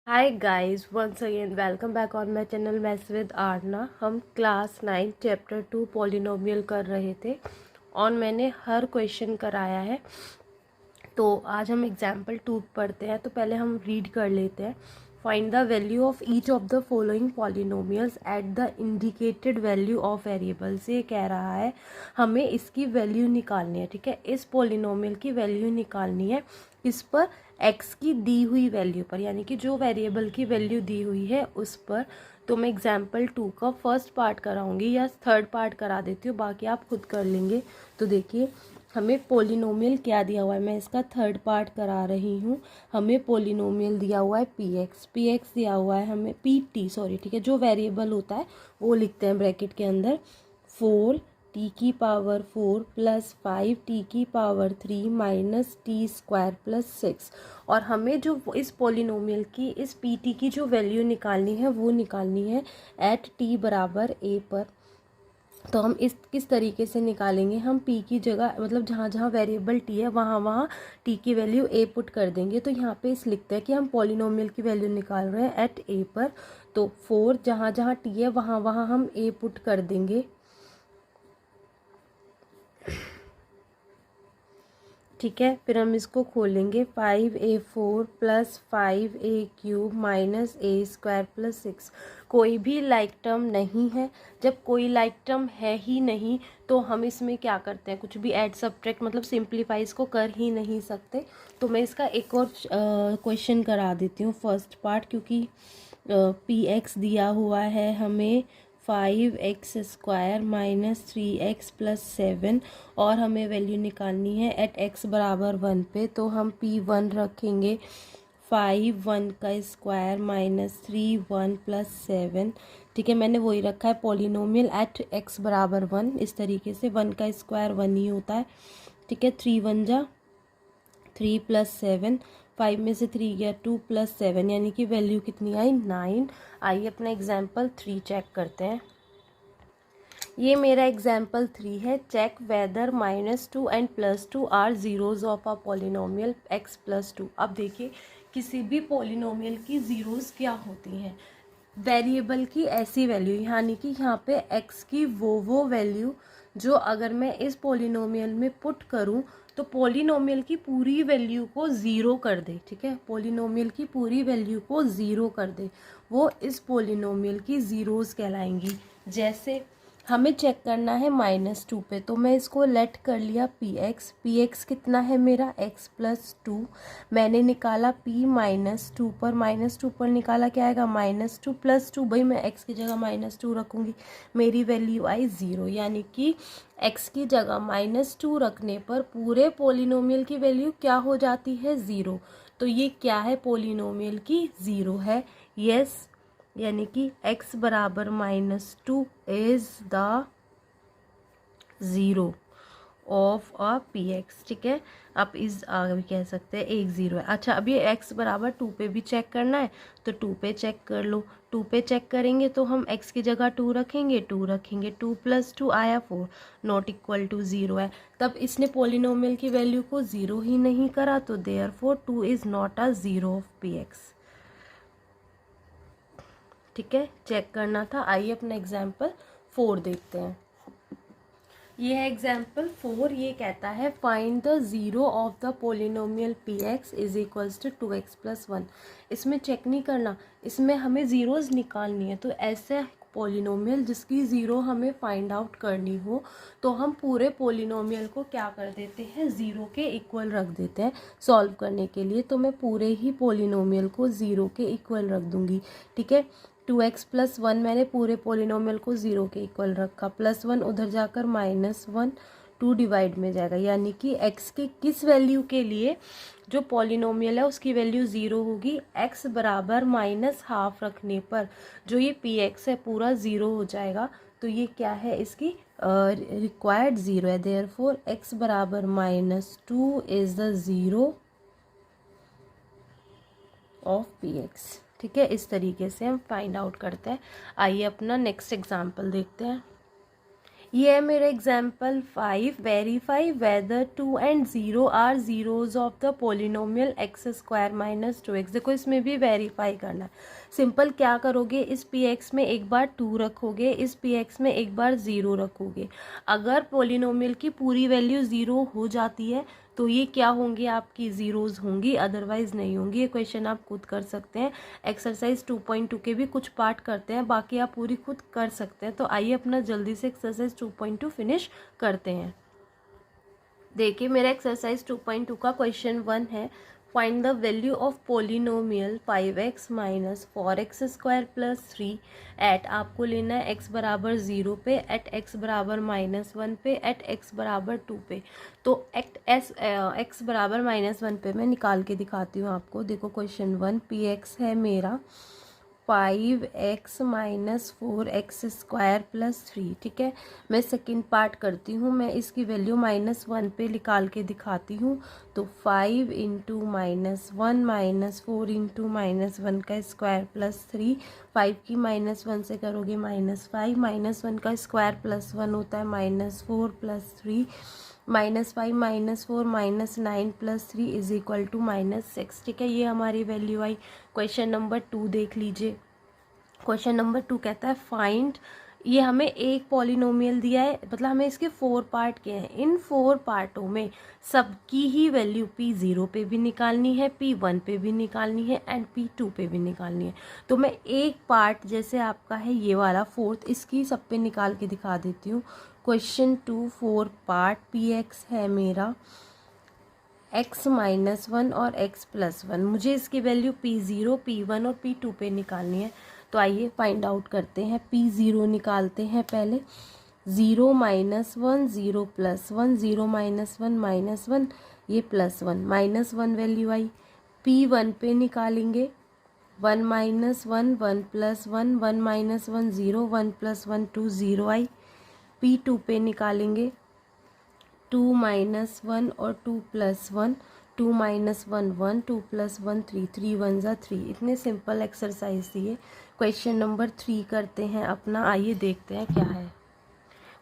Hi guys, once again welcome back on my channel maths with Aarna. हम class 9 chapter 2 polynomial कर रहे थे और मैंने हर क्वेश्चन कराया है। तो आज हम एग्जाम्पल 2 पढ़ते हैं। तो पहले हम रीड कर लेते हैं। Find the value of each of the following polynomials at the indicated value of variables. ये कह रहा है हमें इसकी वैल्यू निकालनी है। ठीक है, इस पॉलिनोमियल की वैल्यू निकालनी है इस पर, x की दी हुई वैल्यू पर, यानी कि जो वेरिएबल की वैल्यू दी हुई है उस पर। तो मैं एग्जाम्पल 2 का फर्स्ट पार्ट कराऊंगी या थर्ड पार्ट करा देती हूँ, बाकी आप खुद कर लेंगे। तो देखिए हमें पोलिनोमियल क्या दिया हुआ है, मैं इसका थर्ड पार्ट करा रही हूँ। हमें पोलिनोमियल दिया हुआ है पी एक्स दिया हुआ है हमें सॉरी ठीक है, जो वेरिएबल होता है वो लिखते हैं ब्रैकेट के अंदर 4t⁴ plus 5t⁻³ minus t² plus 6। और हमें जो इस पोलिनोमियल की इस pt की जो वैल्यू निकालनी है वो निकालनी है एट t बराबर a पर। तो हम इस किस तरीके से निकालेंगे, हम p की जगह मतलब जहाँ जहाँ वेरिएबल t है वहाँ वहाँ t की वैल्यू a पुट कर देंगे। तो यहाँ पे इस लिखते हैं कि हम पॉलिनोमियल की वैल्यू निकाल रहे हैं एट a पर। तो 4 जहाँ जहाँ t है वहाँ वहाँ हम a पुट कर देंगे। ठीक है, फिर हम इसको खोलेंगे 5a⁴ plus 5a³ minus a² plus 6। कोई भी लाइक टर्म नहीं है। जब कोई लाइक टर्म है ही नहीं तो हम इसमें क्या करते हैं, कुछ भी ऐड सब्ट्रैक्ट मतलब सिंप्लीफाई इसको कर ही नहीं सकते। तो मैं इसका एक और क्वेश्चन करा देती हूँ फर्स्ट पार्ट, क्योंकि px दिया हुआ है हमें 5x² माइनस 3x प्लस 7 और हमें वैल्यू निकालनी है एट x बराबर 1 पे। तो हम p1 रखेंगे 5 1 का² माइनस 3 1 प्लस 7। ठीक है, मैंने वही रखा है पॉलिनोमियल एट x बराबर 1। इस तरीके से 1 का² 1 ही होता है। ठीक है, 3 1 जा 3 प्लस 7, 5 में से 3 गया 2 प्लस 7, यानी कि वैल्यू कितनी आई 9। आइए अपना एग्जाम्पल 3 चेक करते हैं। ये मेरा एग्जाम्पल 3 है। Check whether -2 and +2 are zeros of a polynomial x plus 2। अब देखिए किसी भी पॉलिनोमियल की जीरोज क्या होती हैं, वेरिएबल की ऐसी वैल्यू, यानी कि यहाँ पे x की वो वैल्यू जो अगर मैं इस पॉलिनोमियल में पुट करूँ तो पॉलिनोमियल की पूरी वैल्यू को ज़ीरो कर दे। ठीक है, पॉलिनोमियल की पूरी वैल्यू को ज़ीरो कर दे, वो इस पॉलिनोमियल की ज़ीरोज़ कहलाएंगी। जैसे हमें चेक करना है -2 पे, तो मैं इसको लेट कर लिया px कितना है मेरा x प्लस 2। मैंने निकाला p -2 पर, -2 पर निकाला क्या आएगा -2 प्लस 2। भाई मैं x की जगह -2 रखूँगी, मेरी वैल्यू आई 0, यानी कि x की जगह -2 रखने पर पूरे पोलिनोमियल की वैल्यू क्या हो जाती है 0। तो ये क्या है, पोलिनोमियल की 0 है। यस, यानी कि x बराबर -2 is the 0 of a px। ठीक है, आप इस आगे कह सकते हैं एक 0 है। अच्छा, अब ये x बराबर 2 पे भी चेक करना है तो 2 पे चेक कर लो। 2 पे चेक करेंगे तो हम x की जगह 2 रखेंगे, 2 प्लस 2 आया 4, नॉट इक्वल टू 0 है। तब इसने पोलिनोमियल की वैल्यू को 0 ही नहीं करा, तो therefore 2 is not a 0 of px। ठीक है, चेक करना था। आइए अपना एग्जाम्पल 4 देखते हैं। ये है एग्जाम्पल 4। ये कहता है find the zero of the polynomial px is equals to 2x plus 1। इसमें चेक नहीं करना, इसमें हमें ज़ीरोज़ निकालनी है। तो ऐसे पोलिनोमियल जिसकी ज़ीरो हमें फाइंड आउट करनी हो तो हम पूरे पोलिनोमियल को क्या कर देते हैं, ज़ीरो के इक्वल रख देते हैं सॉल्व करने के लिए। तो मैं पूरे ही पोलिनोमियल को ज़ीरो के इक्वल रख दूंगी। ठीक है, 2x प्लस 1 मैंने पूरे पोलिनोमियल को 0 के इक्वल रखा, +1 उधर जाकर -1 2 डिवाइड में जाएगा, यानी कि x के किस वैल्यू के लिए जो पोलिनोमियल है उसकी वैल्यू 0 होगी, x बराबर -½ रखने पर जो ये px है पूरा 0 हो जाएगा। तो ये क्या है, इसकी रिक्वायर्ड 0 है। देयरफॉर x बराबर -2 इज द 0 ऑफ px। ठीक है, इस तरीके से हम फाइंड आउट करते हैं। आइए अपना नेक्स्ट एग्जाम्पल देखते हैं। ये है मेरा example 5। Verify whether 2 and 0 are zeros of the polynomial x square minus 2x। देखो इसमें भी वेरीफाई करना है। सिंपल क्या करोगे, इस px में एक बार 2 रखोगे, इस px में एक बार 0 रखोगे। अगर पोलिनोमियल की पूरी वैल्यू 0 हो जाती है तो ये क्या होंगी, आपकी जीरोज होंगी, अदरवाइज नहीं होंगी। ये क्वेश्चन आप खुद कर सकते हैं। एक्सरसाइज 2.2 के भी कुछ पार्ट करते हैं, बाकी आप पूरी खुद कर सकते हैं। तो आइए अपना जल्दी से एक्सरसाइज 2.2 फिनिश करते हैं। देखिए मेरा एक्सरसाइज 2.2 का क्वेश्चन 1 है, find the value of polynomial 5x minus 4x square plus 3 at, आपको लेना है x बराबर 0 पे, एट x बराबर -1 पे, एट x बराबर 2 पे। तो एट x बराबर -1 पे मैं निकाल के दिखाती हूँ आपको। देखो क्वेश्चन 1, px है मेरा 5x minus 4x square plus 3, ठीक है। मैं सेकंड पार्ट करती हूँ, मैं इसकी वैल्यू -1 पे निकाल के दिखाती हूँ। तो 5 इंटू -1 माइनस 4 इंटू -1 का स्क्वायर प्लस 3, 5 की -1 से करोगे -5, -1 का स्क्वायर +1 होता है -4 plus 3, -5 -4 -9 plus 3 is equal to -6, ठीक है। ये हमारी वैल्यू आई। क्वेश्चन नंबर 2 देख लीजिए। क्वेश्चन नंबर 2 कहता है फाइंड, ये हमें एक पॉलिनोमियल दिया है, मतलब हमें इसके 4 पार्ट किए हैं। इन 4 पार्टों में सबकी ही वैल्यू P0 पे भी निकालनी है, P1 पे भी निकालनी है एंड P2 पे भी निकालनी है। तो मैं एक पार्ट, जैसे आपका है ये वाला 4th, इसकी सब पे निकाल के दिखा देती हूँ। क्वेश्चन 2 4 पार्ट, Px है मेरा x -1 और x +1, मुझे इसकी वैल्यू P0 P1 और P2 पे निकालनी है। तो आइए फाइंड आउट करते हैं। P0 निकालते हैं पहले। 0 -1 0 +1, 0 -1 -1, ये +1, -1 वैल्यू आई। P1 पे निकालेंगे 1 -1 1 +1, 1 -1 0, 1 +1 2, 0 आई। P2 पे निकालेंगे 2 -1 और 2 +1, 2 -1 1, 2 +1 3, 3 1 ज़ा 3। इतने सिंपल एक्सरसाइज दिए। क्वेश्चन नंबर 3 करते हैं अपना, आइए देखते हैं क्या है।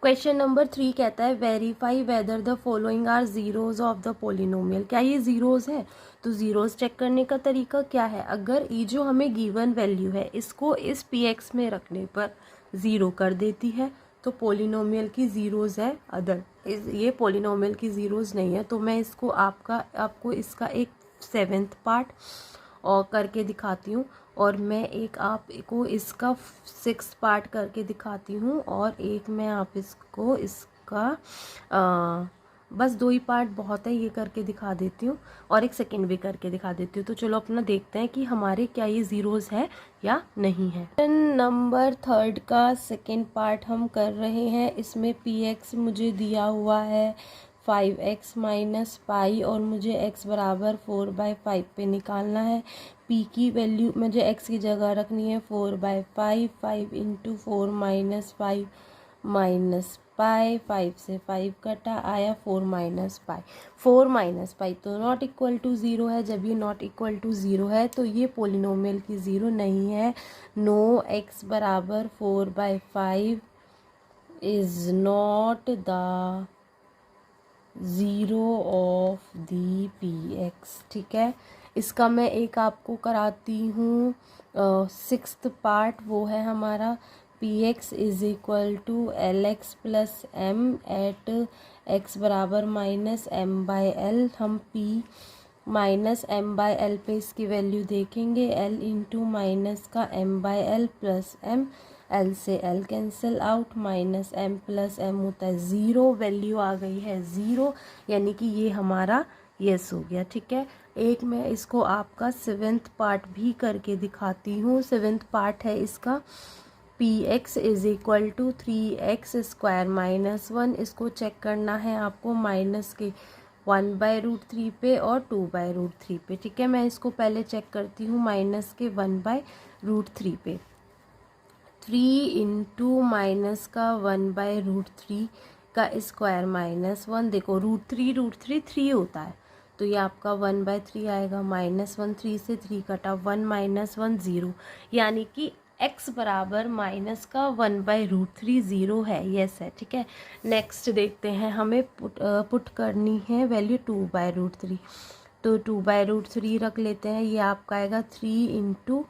क्वेश्चन नंबर 3 कहता है verify whether the following are zeros of the polynomial. क्या ये जीरोज है? तो जीरोज चेक करने का तरीका क्या है, अगर ये जो हमें गिवन वैल्यू है इसको इस px में रखने पर 0 कर देती है तो पोलिनोमियल की जीरोज है, अदर ये पोलिनोमियल की जीरोज नहीं है। तो मैं इसको आपको इसका एक 7th पार्ट और करके दिखाती हूँ, और मैं एक आपको इसका 6th पार्ट करके दिखाती हूँ, और एक मैं आप इसको इसका बस 2 ही पार्ट बहुत है, ये करके दिखा देती हूँ, और एक सेकंड भी करके दिखा देती हूँ। तो चलो अपना देखते हैं कि हमारे क्या ये जीरोज है या नहीं है। नंबर 3 का सेकंड पार्ट हम कर रहे हैं। इसमें px मुझे दिया हुआ है 5x माइनस पाई, और मुझे x बराबर 4/5 पे निकालना है। p की वैल्यू मुझे x की जगह रखनी है 4/5, 5 इंटू 4 -5 माइनस पाई, 5 से 5 कटा, आया 4 माइनस पाई। 4 माइनस पाई तो नॉट इक्वल टू 0 है। जब ये नॉट इक्वल टू 0 है तो ये पोलिनोमियल की 0 नहीं है। नो x बराबर 4/5 is not the 0 of the px, ठीक है। इसका मैं एक आपको कराती हूँ 6th पार्ट, वो है हमारा px is equal to lx plus m at x बराबर -m/l। हम p -m/l पे इसकी वैल्यू देखेंगे, l इंटू माइनस का m/l प्लस m, l से l cancel out, -m plus m होता है 0। वैल्यू आ गई है 0, यानी कि ये हमारा यस हो गया, ठीक है। एक मैं इसको आपका 7th पार्ट भी करके दिखाती हूँ। 7th पार्ट है इसका px is equal to 3x square -1। इसको चेक करना है आपको माइनस के 1/√3 पे और 2/√3 पे, ठीक है। मैं इसको पहले चेक करती हूँ माइनस के 1/√3 पे। 3 इंटू माइनस का 1/√3 का स्क्वायर -1, देखो √3 3 होता है, तो ये आपका 1/3 आएगा। -1 3 से 3 कटा, 1 -1 0, यानी कि x बराबर माइनस का 1/√3 ज़ीरो है, यस है, ठीक है। नेक्स्ट देखते हैं, हमें पुट करनी है वैल्यू 2/√3, तो 2/√3 रख लेते हैं। ये आपका आएगा 3 इंटू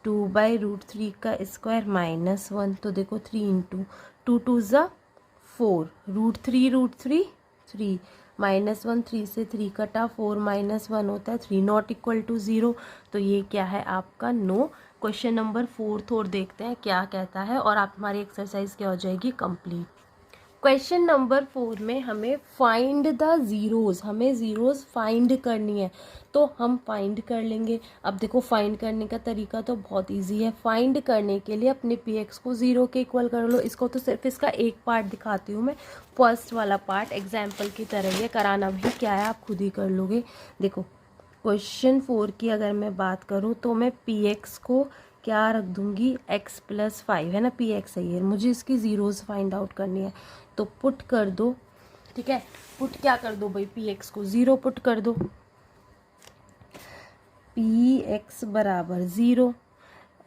2/√3 का स्क्वायर -1, तो देखो 3 इंटू 2 2 ज़ा 4, √3 3 -1, 3 से 3 कटा, 4 -1 होता है 3, नॉट इक्वल टू 0, तो ये क्या है आपका नो। क्वेश्चन नंबर 4 और देखते हैं क्या कहता है, और आप हमारी एक्सरसाइज क्या हो जाएगी कंप्लीट। क्वेश्चन नंबर 4 में हमें फाइंड द ज़ीरोज़, हमें ज़ीरोज़ फाइंड करनी है, तो हम फाइंड कर लेंगे। अब देखो फाइंड करने का तरीका तो बहुत इजी है। फाइंड करने के लिए अपने पी एक्स को 0 के इक्वल कर लो। इसको तो सिर्फ इसका एक पार्ट दिखाती हूँ मैं, फर्स्ट वाला पार्ट एग्जाम्पल की तरह है, कराना भी क्या है आप खुद ही कर लोगे। देखो क्वेश्चन 4 की अगर मैं बात करूँ तो मैं पी एक्स को क्या रख दूंगी, x+5 है ना, पी एक्स है ये, मुझे इसकी ज़ीरोज़ फाइंड आउट करनी है, तो पुट कर दो, ठीक है। पुट क्या कर दो भाई, पी एक्स को 0 पुट कर दो, पी एक्स बराबर 0,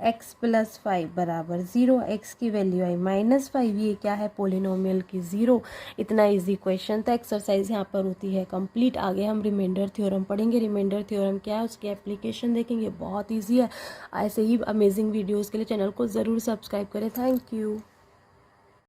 x+5 बराबर 0, x की वैल्यू आई -5, ये क्या है पोलिनोमियल की 0। इतना इजी क्वेश्चन था। एक्सरसाइज यहाँ पर होती है कंप्लीट। आगे हम रिमाइंडर थ्योरम पढ़ेंगे। रिमाइंडर थ्योरम क्या है उसकी एप्लीकेशन देखेंगे, बहुत इजी है। ऐसे ही अमेजिंग वीडियोज़ के लिए चैनल को ज़रूर सब्सक्राइब करें। Thank you.